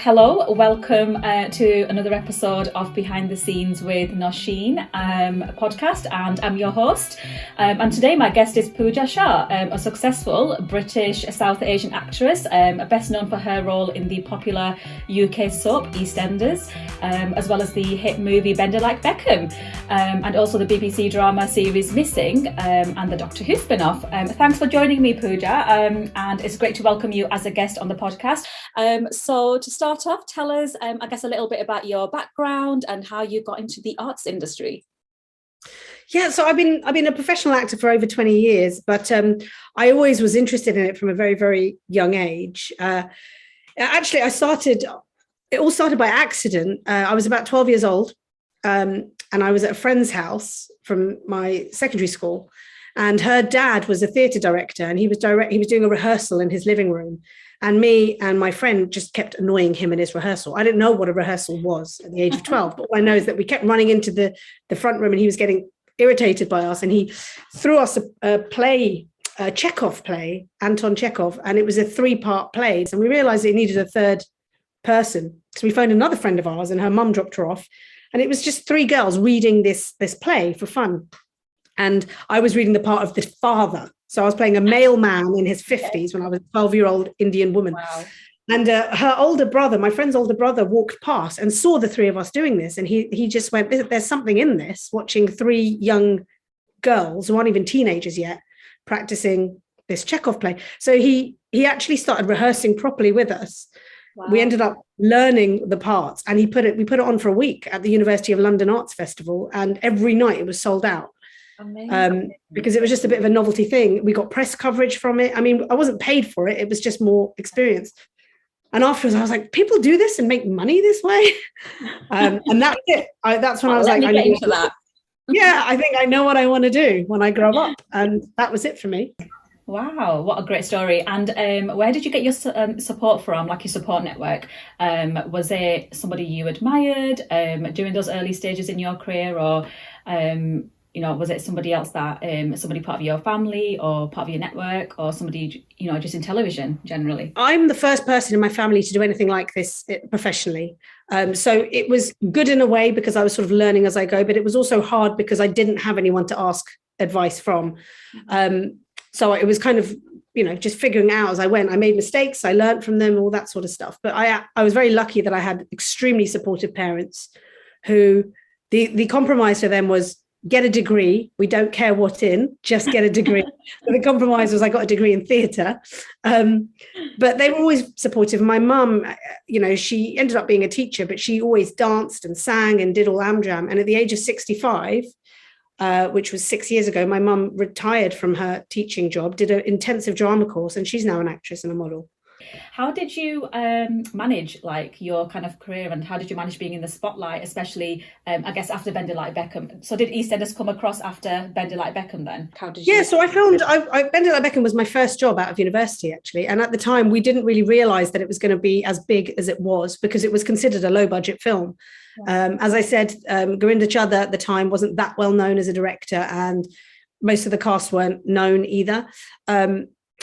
Hello, welcome to another episode of Behind the Scenes with Nosheen podcast, and I'm your host. And today my guest is Pooja Shah, a successful British South Asian actress, best known for her role in the popular UK soap Eastenders, as well as the hit movie Bender Like Beckham, and also the BBC drama series Missing, and the Doctor Who spin-off. Thanks for joining me, Pooja, and it's great to welcome you as a guest on the podcast. So to start off, tell us, I guess, a little bit about your background and how you got into the arts industry. Yeah, so I've been a professional actor for over 20 years, but I always was interested in it from a very, very young age. Actually, it all started by accident. I was about 12 years old, and I was at a friend's house from my secondary school, and her dad was a theatre director, and he was doing a rehearsal in his living room. And me and my friend just kept annoying him in his rehearsal. I didn't know what a rehearsal was at the age of 12, but all I know is that we kept running into the front room and he was getting irritated by us. And he threw us a play, a Chekhov play, Anton Chekhov, and it was a 3-part play. And we realized it needed a third person. So we phoned another friend of ours and her mum dropped her off. And it was just 3 girls reading this play for fun. And I was reading the part of the father. So I was playing a male man in his 50s when I was a 12-year-old Indian woman. Wow. And her older brother, my friend's older brother, walked past and saw the 3 of us doing this. And he just went, there's something in this, watching 3 young girls who aren't even teenagers yet, practicing this Chekhov play. So he actually started rehearsing properly with us. Wow. We ended up learning the parts, and we put it on for a week at the University of London Arts Festival. And every night it was sold out. Because it was just a bit of a novelty thing. We got press coverage from it. I mean, I wasn't paid for it. It was just more experience. And afterwards, I was like, people do this and make money this way? And that's it. That's when I was like, I need into that. Yeah, I think I know what I want to do when I grow up. And that was it for me. Wow, what a great story. And where did you get your support from, like your support network? Was it somebody you admired during those early stages in your career, or was it somebody else that, somebody part of your family or part of your network, or somebody, just in television generally? I'm the first person in my family to do anything like this professionally. So it was good in a way because I was sort of learning as I go, but it was also hard because I didn't have anyone to ask advice from. So it was kind of, just figuring out as I went. I made mistakes, I learned from them, all that sort of stuff. But I was very lucky that I had extremely supportive parents who the compromise for them was, get a degree. We don't care what in, just get a degree. So the compromise was I got a degree in theatre. But they were always supportive. My mum, she ended up being a teacher, but she always danced and sang and did all Amdram. And at the age of 65, which was 6 years ago, my mum retired from her teaching job, did an intensive drama course, and she's now an actress and a model. How did you manage your kind of career, and how did you manage being in the spotlight, especially I guess after Bender Like Beckham? So did EastEnders come across after Bender Like Beckham then? How did you? Yeah, so I found Bender Like Beckham was my first job out of university actually, and at the time we didn't really realise that it was going to be as big as it was because it was considered a low budget film. Yeah. As I said, Gurinder Chadha at the time wasn't that well known as a director, and most of the cast weren't known either.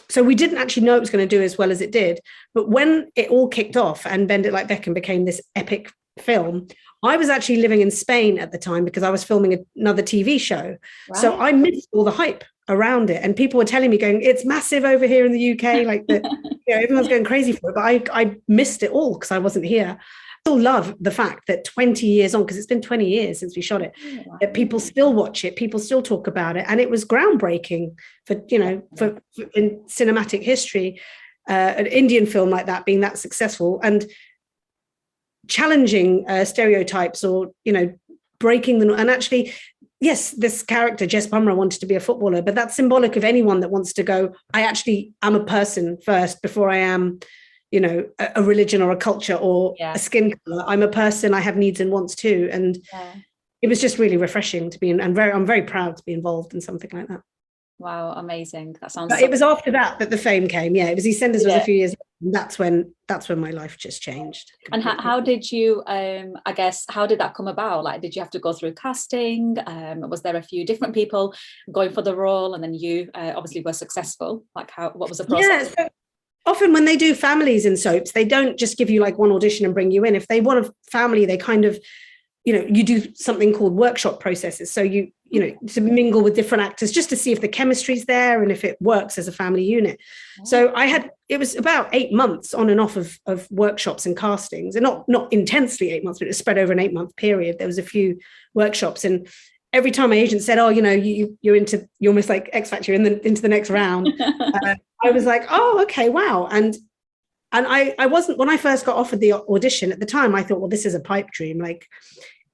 So we didn't actually know it was going to do as well as it did. But when it all kicked off and Bend It Like Beckham became this epic film, I was actually living in Spain at the time because I was filming another TV show. Wow. So I missed all the hype around it. And people were telling me going, it's massive over here in the UK. Everyone's going crazy for it. But I missed it all because I wasn't here. Still love the fact that 20 years on, because it's been 20 years since we shot it, that people still watch it, people still talk about it, and it was groundbreaking for in cinematic history, an Indian film like that being that successful and challenging stereotypes or breaking them. And actually, yes, this character Jess Bumrah wanted to be a footballer, but that's symbolic of anyone that wants to go, I actually am a person first before I am a religion or a culture or a skin color. I'm a person, I have needs and wants too. And it was just really refreshing to be in, and I'm very proud to be involved in something like that. Wow, amazing. That sounds It was after that the fame came. Yeah, it was EastEnders was a few years ago, and that's when my life just changed completely. And how did you how did that come about? Did you have to go through casting? Was there a few different people going for the role, and then you obviously were successful? What was the process? often when they do families in soaps, they don't just give you like one audition and bring you in. If they want a family, they kind of, you do something called workshop processes. So to mingle with different actors just to see if the chemistry's there and if it works as a family unit. So it was about 8 months on and off of workshops and castings, and not intensely 8 months, but it was spread over an 8-month period. There was a few workshops, and every time my agent said, "Oh, you're almost like X Factor, into the next round," I was like, "Oh, okay, wow." And I wasn't, when I first got offered the audition at the time, I thought, well, this is a pipe dream. Like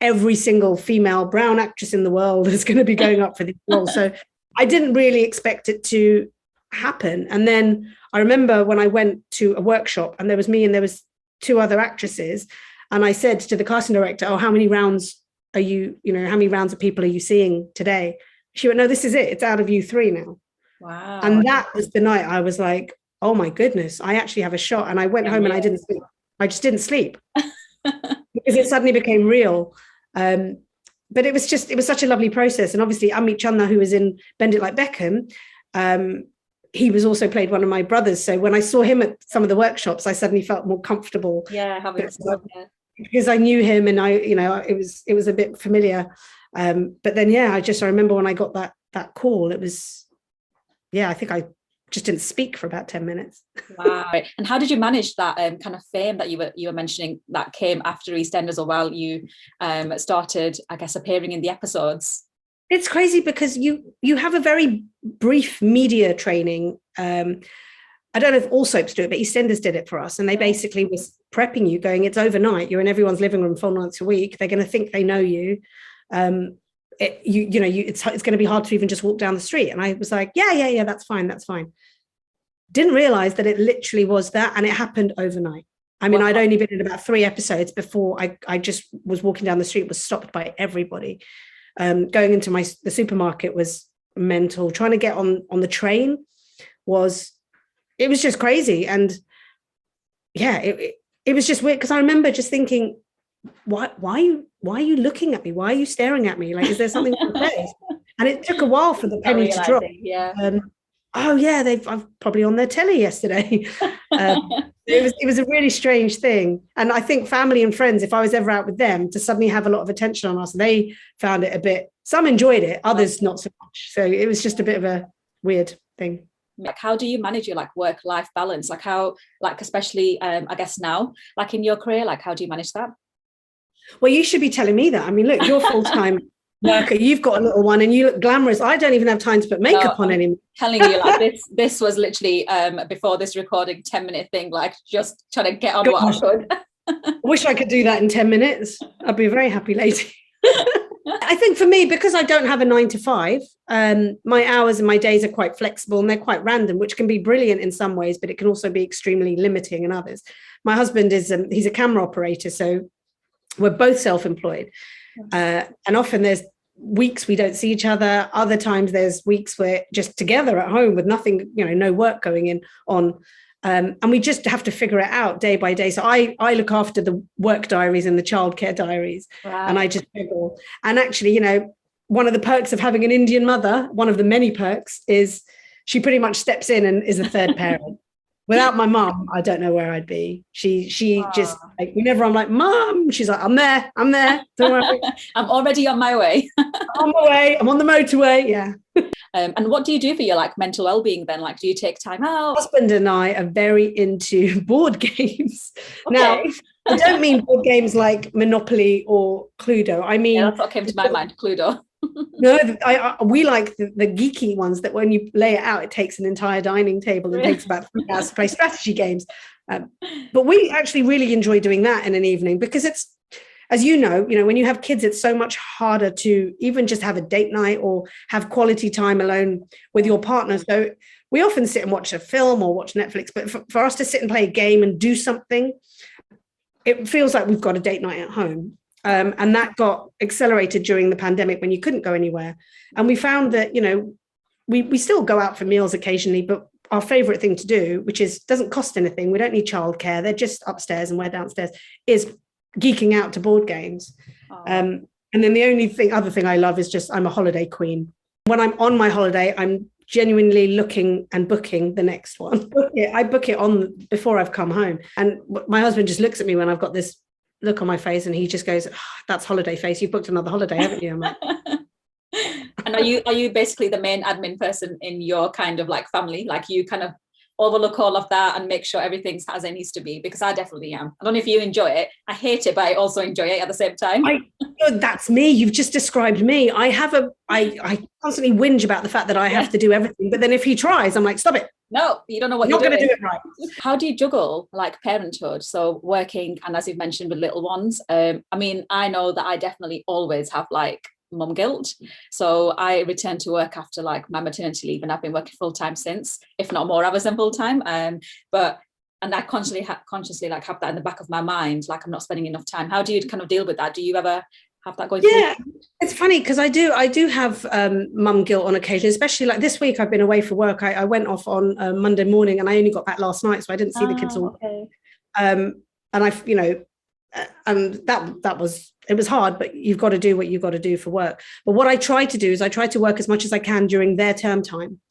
every single female brown actress in the world is going to be going up for this role. So I didn't really expect it to happen. And then I remember when I went to a workshop and there was me and there was 2 other actresses. And I said to the casting director, "Oh, how many rounds are how many rounds of people are you seeing today?" She went, "No, this is it. It's out of you 3 now." Wow. And that was the night I was like, oh my goodness, I actually have a shot. And I went home and I didn't sleep. I just didn't sleep because it suddenly became real. But it was such a lovely process. And obviously Amit Chandna, who was in Bend It Like Beckham, he was also played one of my brothers. So when I saw him at some of the workshops, I suddenly felt more comfortable. Yeah, because I knew him and it was a bit familiar. But then, I remember when I got that call, it was, I think I just didn't speak for about 10 minutes. Wow. And how did you manage that kind of fame that you were mentioning that came after EastEnders, or while you started, I guess, appearing in the episodes? It's crazy because you have a very brief media training. I don't know if all soaps do it, but EastEnders did it for us. And they basically was prepping you, going, it's overnight. You're in everyone's living room 4 nights a week. They're going to think they know you. It's going to be hard to even just walk down the street. And I was like, yeah, that's fine. Didn't realize that it literally was that, and it happened overnight. I mean, I'd only been in about 3 episodes before I just was walking down the street, was stopped by everybody. Going into the supermarket was mental. Trying to get on the train was just crazy. And it was just weird, because I remember just thinking, why are you looking at me? Why are you staring at me? Like, is there something on my face? And it took a while for the penny to drop. Yeah. I've probably on their telly yesterday. It was a really strange thing. And I think family and friends, if I was ever out with them, to suddenly have a lot of attention on us, they found it a bit, some enjoyed it, others not so much. So it was just a bit of a weird thing. Like, how do you manage your work-life balance? Like how, especially I guess now, in your career, how do you manage that? Well, you should be telling me that. I mean, look, you're full-time worker, you've got a little one and you look glamorous. I don't even have time to put makeup on anymore. Telling you, this was literally before this recording 10-minute thing, just trying to get on what I could. I wish I could do that in 10 minutes. I'd be a very happy lady. I think for me, because I don't have a 9 to 5, my hours and my days are quite flexible and they're quite random, which can be brilliant in some ways, but it can also be extremely limiting in others. My husband he's a camera operator, so we're both self-employed. And often there's weeks we don't see each other. Other times there's weeks we're just together at home with nothing, no work going on. And we just have to figure it out day by day. So I look after the work diaries and the childcare diaries. Wow. And I just juggle. And actually, one of the perks of having an Indian mother, one of the many perks, is she pretty much steps in and is a third parent. Without my mom, I don't know where I'd be. She just, whenever I'm like, Mom, she's like, I'm there, don't worry. I'm already on my way. On my way, I'm on the motorway, yeah. And what do you do for your mental well-being then? Do you take time out? My husband and I are very into board games. Okay. Now, I don't mean board games like Monopoly or Cluedo. I mean, that's what came to my mind, Cluedo. No, we like the geeky ones that when you lay it out, it takes an entire dining table and takes about 3 hours to play strategy games. But we actually really enjoy doing that in an evening, because it's, as you know, when you have kids, it's so much harder to even just have a date night or have quality time alone with your partner. So we often sit and watch a film or watch Netflix, but for us to sit and play a game and do something, it feels like we've got a date night at home. And that got accelerated during the pandemic when you couldn't go anywhere. And we found that, we still go out for meals occasionally, but our favorite thing to do, which doesn't cost anything, we don't need childcare, they're just upstairs and we're downstairs, is geeking out to board games. And then the only other thing I love is just, I'm a holiday queen. When I'm on my holiday, I'm genuinely looking and booking the next one. I book it on before I've come home. And my husband just looks at me when I've got this look on my face, and he just goes, oh, that's holiday face. You've booked another holiday, haven't you? I'm like, and are you basically the main admin person in your kind of like family? Like you kind of overlook all of that and make sure everything's as it needs to be? Because I definitely am. I don't know if you enjoy it. I hate it, but I also enjoy it at the same time. That's me. You've just described me. I constantly whinge about the fact that I have to do everything. But then if he tries, I'm like, stop it. No, you don't know what you're you're not going to do it right. How do you juggle like parenthood? So working, and as you've mentioned, with little ones. I mean, I know that I definitely always have like mum guilt. So I returned to work after like my maternity leave, and I've been working full time since, if not more hours than full time. And I consciously like have that in the back of my mind, like I'm not spending enough time. How do you kind of deal with that? Do you ever have that going through? It's funny because I do have mum guilt on occasion, especially like this week. I've been away for work. I went off on Monday morning, and I only got back last night, so I didn't see the kids all. Okay. And I've, and that was, it was hard, but you've got to do what you've got to do for work. But what I try to do is I try to work as much as I can during their term time,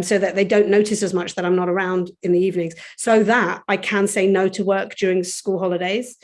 so that they don't notice as much that I'm not around in the evenings, so that I can say no to work during school holidays.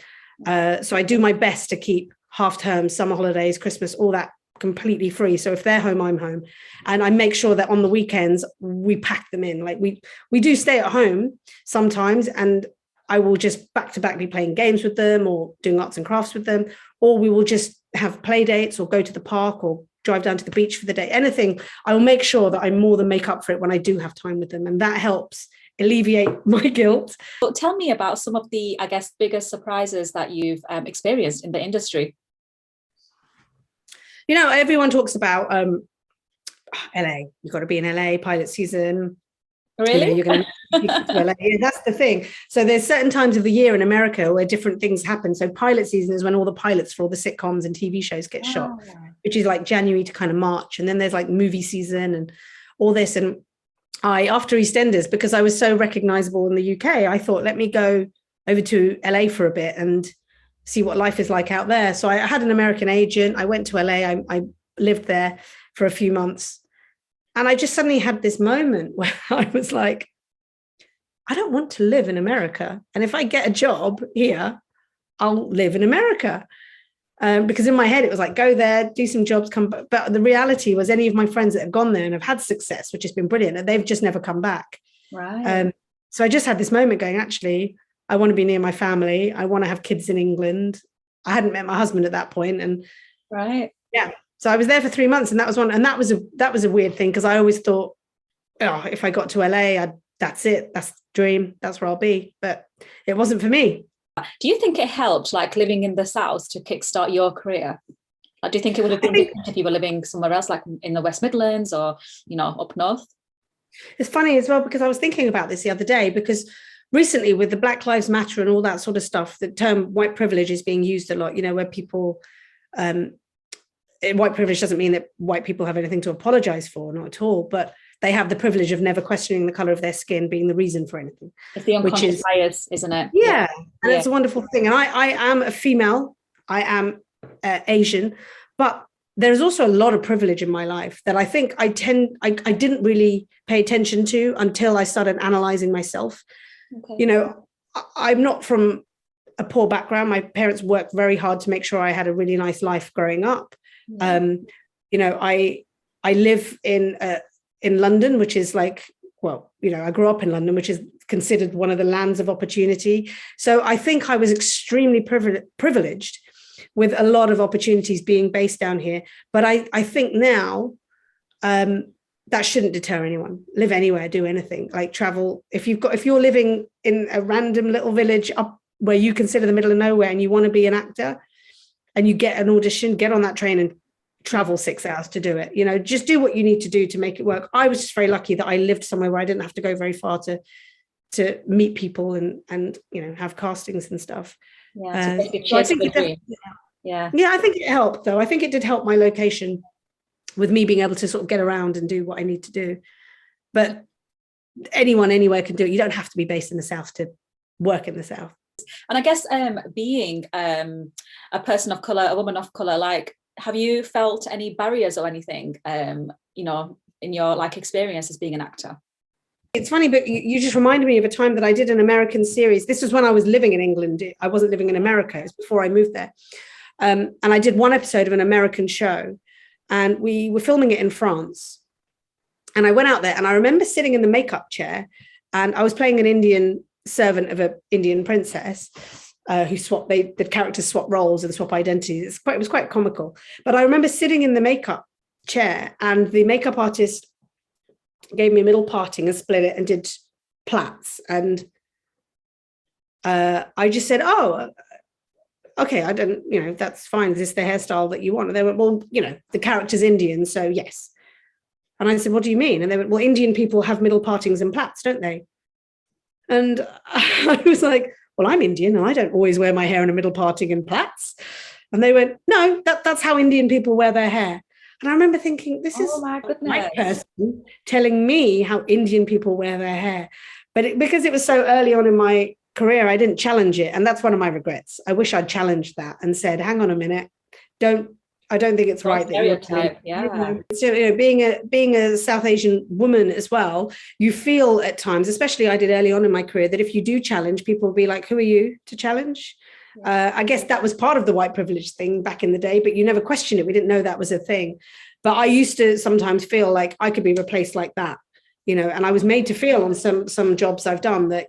So I do my best to keep half term, summer holidays, Christmas, all that completely free. So if they're home, I'm home. And I make sure that on the weekends we pack them in. Like we do stay at home sometimes, and I will just back to back be playing games with them or doing arts and crafts with them, or we will just have play dates or go to the park or drive down to the beach for the day. Anything, I will make sure that I more than make up for it when I do have time with them. And that helps alleviate my guilt. But tell me about some of the, I guess, biggest surprises that you've experienced in the industry. Everyone talks about LA. You've got to be in LA, pilot season. Really? You're going to LA. Yeah, that's the thing. So there's certain times of the year in America where different things happen. So pilot season is when all the pilots for all the sitcoms and TV shows get shot, which is like January to kind of March. And then there's like movie season and all this. And after EastEnders, because I was so recognizable in the UK, I thought, let me go over to LA for a bit and see what life is like out there. So I had an American agent. I went to LA. I lived there for a few months. And I just suddenly had this moment where I was like, I don't want to live in America. And if I get a job here, I'll live in America. Because in my head, it was like, go there, do some jobs, come back. But the reality was any of my friends that have gone there and have had success, which has been brilliant, and they've just never come back. Right. So I just had this moment going, actually, I want to be near my family. I want to have kids in England. I hadn't met my husband at that point. And right. Yeah. So I was there for 3 months, and that was one. And that was a weird thing, because I always thought, oh, if I got to LA, that's it. That's the dream. That's where I'll be. But it wasn't for me. Do you think it helped, like living in the South, to kickstart your career? Like, do you think it would have been different if you were living somewhere else, like in the West Midlands or, up north? It's funny as well, because I was thinking about this the other day, because recently with the Black Lives Matter and all that sort of stuff, the term white privilege is being used a lot, where people, white privilege doesn't mean that white people have anything to apologize for, not at all, but they have the privilege of never questioning the color of their skin being the reason for anything. It's the unconscious bias, isn't it? Yeah. And it's a wonderful thing. And I am a female, I am Asian, but there's also a lot of privilege in my life that I think I didn't really pay attention to until I started analyzing myself. Okay. I'm not from a poor background. My parents worked very hard to make sure I had a really nice life growing up. I live in London, which is like, I grew up in London, which is considered one of the lands of opportunity. So I think I was extremely privileged with a lot of opportunities being based down here. But I think now that shouldn't deter anyone. Live anywhere, do anything, like travel. If you're living in a random little village up where you consider the middle of nowhere and you want to be an actor and you get an audition, get on that train and travel 6 hours to do it. Just do what you need to do to make it work. I was just very lucky that I lived somewhere where I didn't have to go very far to meet people and have castings and stuff. Yeah, so I think I think it helped, though. I think it did help my location with me being able to sort of get around and do what I need to do. But anyone anywhere can do it. You don't have to be based in the South to work in the South. And I guess being a person of color, a woman of color, like, have you felt any barriers or anything, in your like experience as being an actor? It's funny, but you just reminded me of a time that I did an American series. This was when I was living in England. I wasn't living in America. It was before I moved there. And I did one episode of an American show, and we were filming it in France. And I went out there, and I remember sitting in the makeup chair, and I was playing an Indian servant of an Indian princess who swapped, the characters swap roles and swap identities. It was quite comical. But I remember sitting in the makeup chair, and the makeup artist gave me a middle parting and split it and did plaits. And I just said, oh, okay, I don't, that's fine. Is this the hairstyle that you want? And they went, well, the character's Indian, so yes. And I said, what do you mean? And they went, well, Indian people have middle partings and plaits, don't they? And I was like, well, I'm Indian and I don't always wear my hair in a middle parting and plaits. And they went, no, that's how Indian people wear their hair. And I remember thinking, this is my white person telling me how Indian people wear their hair. But because it was so early on in my career, I didn't challenge it. And that's one of my regrets. I wish I'd challenged that and said, hang on a minute, I don't think it's right. Stereotype, yeah. So, being a South Asian woman as well, you feel at times, especially I did early on in my career, that if you do challenge, people will be like, who are you to challenge? I guess that was part of the white privilege thing back in the day, but you never questioned it. We didn't know that was a thing. But I used to sometimes feel like I could be replaced like that, and I was made to feel on some jobs I've done that,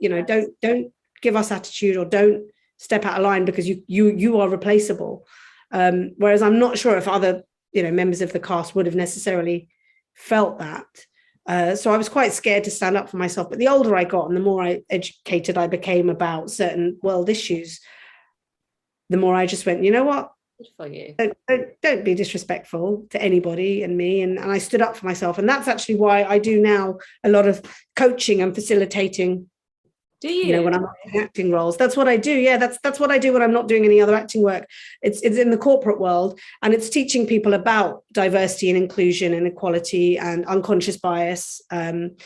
don't give us attitude or don't step out of line because you are replaceable. Whereas I'm not sure if other, members of the cast would have necessarily felt that. So I was quite scared to stand up for myself. But the older I got and the more educated I became about certain world issues, the more I just went, you know what? Good for you. Don't be disrespectful to anybody and me. And I stood up for myself. And that's actually why I do now a lot of coaching and facilitating. Do you? When I'm in acting roles, that's what I do. Yeah, that's what I do when I'm not doing any other acting work. It's in the corporate world, and it's teaching people about diversity and inclusion and equality and unconscious bias and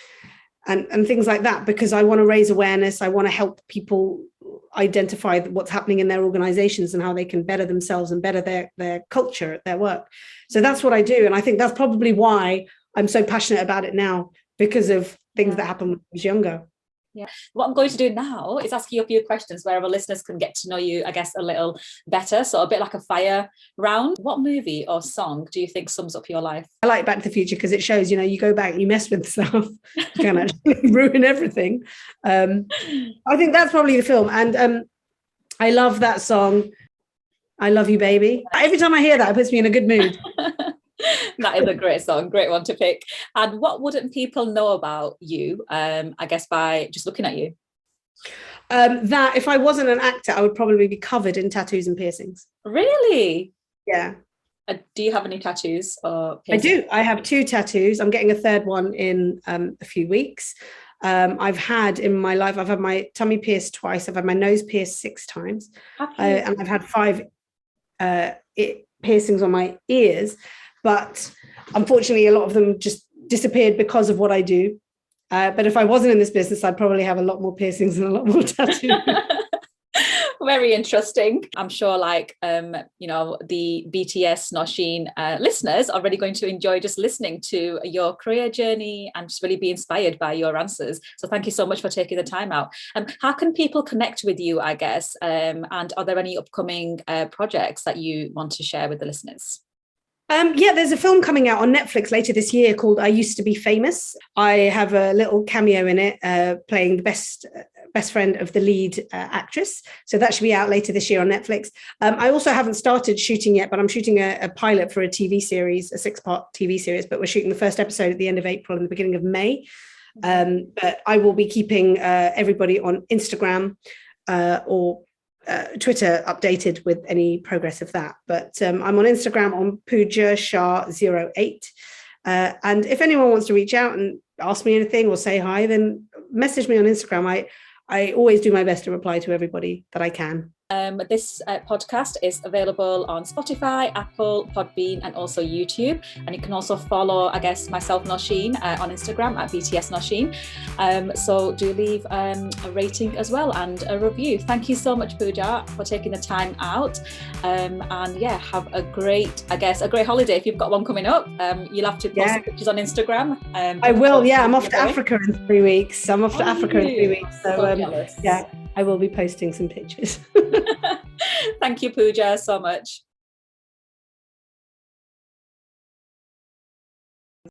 things like that, because I want to raise awareness. I want to help people identify what's happening in their organizations and how they can better themselves and better their culture at their work. So that's what I do. And I think that's probably why I'm so passionate about it now, because of things that happened when I was younger. Yeah. What I'm going to do now is ask you a few questions where our listeners can get to know you, I guess, a little better. So a bit like a fire round. What movie or song do you think sums up your life? I like Back to the Future because it shows, you go back and you mess with stuff, you can actually ruin everything. I think that's probably the film. And I love that song, I Love You, Baby. Every time I hear that, it puts me in a good mood. That is a great song, great one to pick. And what wouldn't people know about you, I guess, by just looking at you? That if I wasn't an actor, I would probably be covered in tattoos and piercings. Really? Yeah. Do you have any tattoos or piercings? I do. I have 2 tattoos. I'm getting a third one in a few weeks. I've had in my life, I've had my tummy pierced twice. I've had my nose pierced 6 times. And I've had 5 piercings on my ears. But unfortunately, a lot of them just disappeared because of what I do. But if I wasn't in this business, I'd probably have a lot more piercings and a lot more tattoos. Very interesting. I'm sure the BTS Nosheen listeners are really going to enjoy just listening to your career journey and just really be inspired by your answers. So thank you so much for taking the time out. How can people connect with you, I guess? And are there any upcoming projects that you want to share with the listeners? There's a film coming out on Netflix later this year called I Used to Be Famous. I have a little cameo in it, playing the best friend of the lead actress. So that should be out later this year on Netflix. I also haven't started shooting yet, but I'm shooting a pilot for a TV series, a 6-part TV series, but we're shooting the first episode at the end of April and the beginning of May. But I will be keeping everybody on Instagram or Twitter updated with any progress of that. But I'm on Instagram on Pooja Shah 08. And if anyone wants to reach out and ask me anything or say hi, then message me on Instagram. I always do my best to reply to everybody that I can. This podcast is available on Spotify, Apple, Podbean, and also YouTube. And you can also follow, I guess, myself, Nosheen, on Instagram at BTS Nosheen. So do leave a rating as well and a review. Thank you so much, Pooja, for taking the time out. And yeah, have a great holiday if you've got one coming up. You'll have to post the pictures on Instagram. I will. Yeah, I'm off to Africa in 3 weeks. So yeah, I will be posting some pictures. Thank you, Pooja, so much.